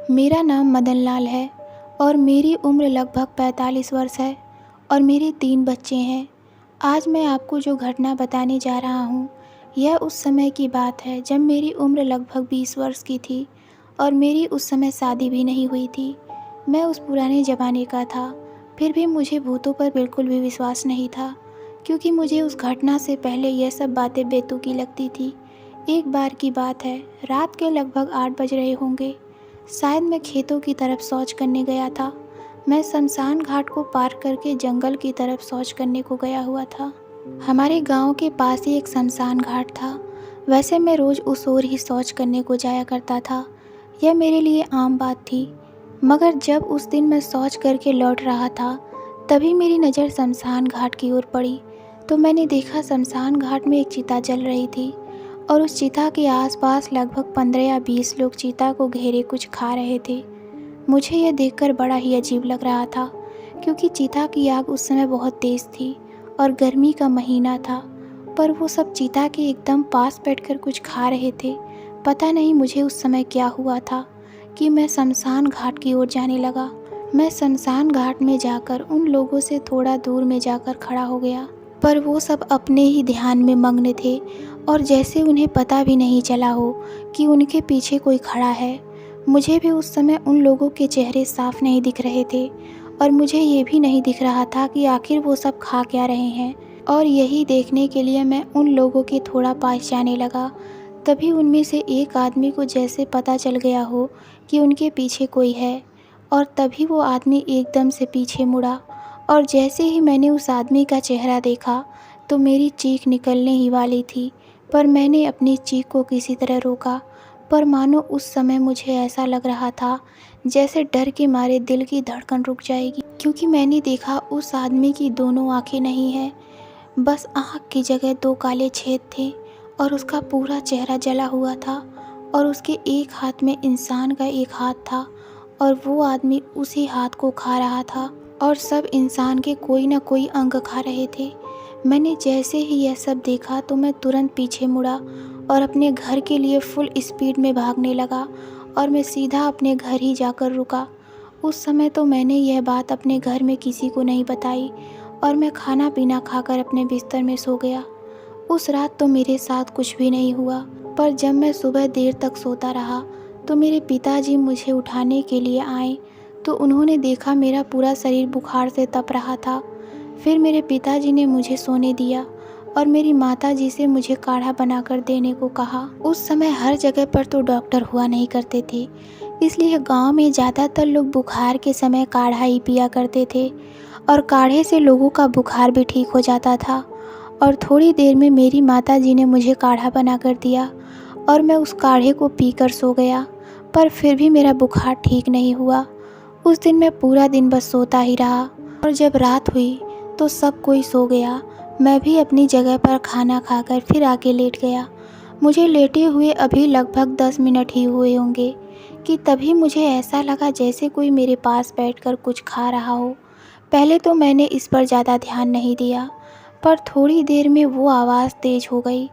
मेरा नाम मदन लाल है और मेरी उम्र लगभग 45 वर्ष है और मेरे 3 बच्चे हैं। आज मैं आपको जो घटना बताने जा रहा हूँ, यह उस समय की बात है जब मेरी उम्र लगभग 20 वर्ष की थी और मेरी उस समय शादी भी नहीं हुई थी। मैं उस पुराने ज़माने का था, फिर भी मुझे भूतों पर बिल्कुल भी विश्वास नहीं था, क्योंकि मुझे उस घटना से पहले यह सब बातें बेतुकी लगती थी। एक बार की बात है, रात के लगभग 8 बज रहे होंगे। शायद मैं खेतों की तरफ शौच करने गया था। मैं शमशान घाट को पार करके जंगल की तरफ शौच करने को गया हुआ था। हमारे गांव के पास ही एक शमशान घाट था। वैसे मैं रोज़ उस ओर ही शौच करने को जाया करता था। यह मेरे लिए आम बात थी। मगर जब उस दिन मैं शौच करके लौट रहा था, तभी मेरी नज़र शमशान घाट की ओर पड़ी तो मैंने देखा शमशान घाट में एक चिता जल रही थी और उस चिता के आसपास लगभग 15 या 20 लोग चिता को घेरे कुछ खा रहे थे। मुझे यह देखकर बड़ा ही अजीब लग रहा था, क्योंकि चिता की आग उस समय बहुत तेज़ थी और गर्मी का महीना था, पर वो सब चिता के एकदम पास बैठकर कुछ खा रहे थे। पता नहीं मुझे उस समय क्या हुआ था कि मैं शमशान घाट की ओर जाने लगा। मैं शमशान घाट में जाकर उन लोगों से थोड़ा दूर में जाकर खड़ा हो गया, पर वो सब अपने ही ध्यान में मग्न थे और जैसे उन्हें पता भी नहीं चला हो कि उनके पीछे कोई खड़ा है। मुझे भी उस समय उन लोगों के चेहरे साफ नहीं दिख रहे थे और मुझे ये भी नहीं दिख रहा था कि आखिर वो सब खा क्या रहे हैं। और यही देखने के लिए मैं उन लोगों के थोड़ा पास जाने लगा। तभी उनमें से एक आदमी को जैसे पता चल गया हो कि उनके पीछे कोई है, और तभी वो आदमी एकदम से पीछे मुड़ा और जैसे ही मैंने उस आदमी का चेहरा देखा तो मेरी चीख निकलने ही वाली थी, पर मैंने अपनी चीख को किसी तरह रोका। पर मानो उस समय मुझे ऐसा लग रहा था जैसे डर के मारे दिल की धड़कन रुक जाएगी, क्योंकि मैंने देखा उस आदमी की दोनों आंखें नहीं हैं, बस आँख की जगह 2 काले छेद थे और उसका पूरा चेहरा जला हुआ था और उसके एक हाथ में इंसान का एक हाथ था और वो आदमी उसी हाथ को खा रहा था और सब इंसान के कोई ना कोई अंग खा रहे थे। मैंने जैसे ही यह सब देखा तो मैं तुरंत पीछे मुड़ा और अपने घर के लिए फुल स्पीड में भागने लगा और मैं सीधा अपने घर ही जाकर रुका। उस समय तो मैंने यह बात अपने घर में किसी को नहीं बताई और मैं खाना पीना खाकर अपने बिस्तर में सो गया। उस रात तो मेरे साथ कुछ भी नहीं हुआ, पर जब मैं सुबह देर तक सोता रहा तो मेरे पिताजी मुझे उठाने के लिए आए तो उन्होंने देखा मेरा पूरा शरीर बुखार से तप रहा था। फिर मेरे पिताजी ने मुझे सोने दिया और मेरी माताजी से मुझे काढ़ा बनाकर देने को कहा। उस समय हर जगह पर तो डॉक्टर हुआ नहीं करते थे, इसलिए गांव में ज़्यादातर लोग बुखार के समय काढ़ा ही पिया करते थे और काढ़े से लोगों का बुखार भी ठीक हो जाता था। और थोड़ी देर में मेरी माताजी ने मुझे काढ़ा बनाकर दिया और मैं उस काढ़े को पीकर सो गया, पर फिर भी मेरा बुखार ठीक नहीं हुआ। उस दिन मैं पूरा दिन बस सोता ही रहा और जब रात हुई तो सब कोई सो गया। मैं भी अपनी जगह पर खाना खाकर फिर आके लेट गया। मुझे लेटे हुए अभी लगभग 10 मिनट ही हुए होंगे कि तभी मुझे ऐसा लगा जैसे कोई मेरे पास बैठकर कुछ खा रहा हो। पहले तो मैंने इस पर ज़्यादा ध्यान नहीं दिया, पर थोड़ी देर में वो आवाज़ तेज़ हो गई।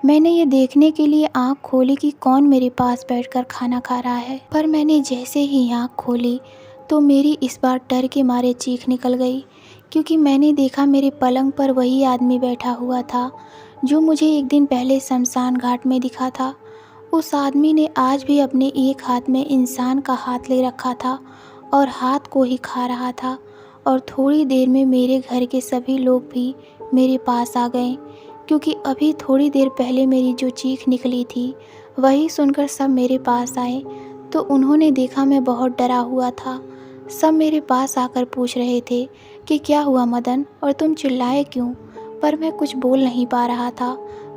मैंने ये देखने के लिए आँख खोली कि कौन मेरे पास बैठकर खाना खा रहा है, पर मैंने जैसे ही आँख खोली तो मेरी इस बार डर के मारे चीख निकल गई, क्योंकि मैंने देखा मेरे पलंग पर वही आदमी बैठा हुआ था जो मुझे एक दिन पहले शमशान घाट में दिखा था। उस आदमी ने आज भी अपने एक हाथ में इंसान का हाथ ले रखा था और हाथ को ही खा रहा था। और थोड़ी देर में मेरे घर के सभी लोग भी मेरे पास आ गए, क्योंकि अभी थोड़ी देर पहले मेरी जो चीख निकली थी वही सुनकर सब मेरे पास आए। तो उन्होंने देखा मैं बहुत डरा हुआ था। सब मेरे पास आकर पूछ रहे थे कि क्या हुआ मदन, और तुम चिल्लाए क्यों? पर मैं कुछ बोल नहीं पा रहा था,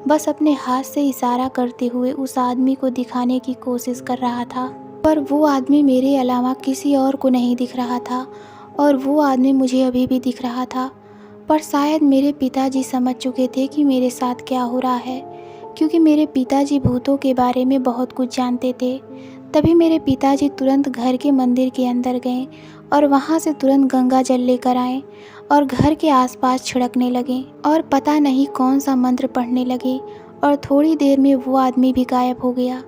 बस अपने हाथ से इशारा करते हुए उस आदमी को दिखाने की कोशिश कर रहा था। पर वो आदमी मेरे अलावा किसी और को नहीं दिख रहा था और वो आदमी मुझे अभी भी दिख रहा था। पर शायद मेरे पिताजी समझ चुके थे कि मेरे साथ क्या हो रहा है, क्योंकि मेरे पिताजी भूतों के बारे में बहुत कुछ जानते थे। तभी मेरे पिताजी तुरंत घर के मंदिर के अंदर गए और वहाँ से तुरंत गंगा जल लेकर आए और घर के आसपास छिड़कने लगे और पता नहीं कौन सा मंत्र पढ़ने लगे और थोड़ी देर में वो आदमी भी गायब हो गया।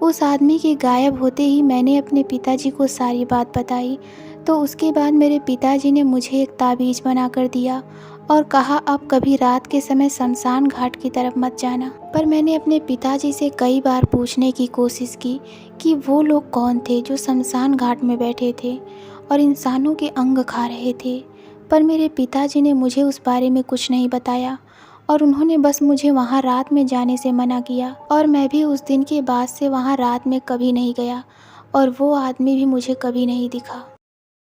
उस आदमी के गायब होते ही मैंने अपने पिताजी को सारी बात बताई। तो उसके बाद मेरे पिताजी ने मुझे एक ताबीज़ बना कर दिया और कहा अब कभी रात के समय शमशान घाट की तरफ मत जाना। पर मैंने अपने पिताजी से कई बार पूछने की कोशिश की कि वो लोग कौन थे जो शमशान घाट में बैठे थे और इंसानों के अंग खा रहे थे। पर मेरे पिताजी ने मुझे उस बारे में कुछ नहीं बताया और उन्होंने बस मुझे वहाँ रात में जाने से मना किया और मैं भी उस दिन के बाद से वहाँ रात में कभी नहीं गया और वो आदमी भी मुझे कभी नहीं दिखा।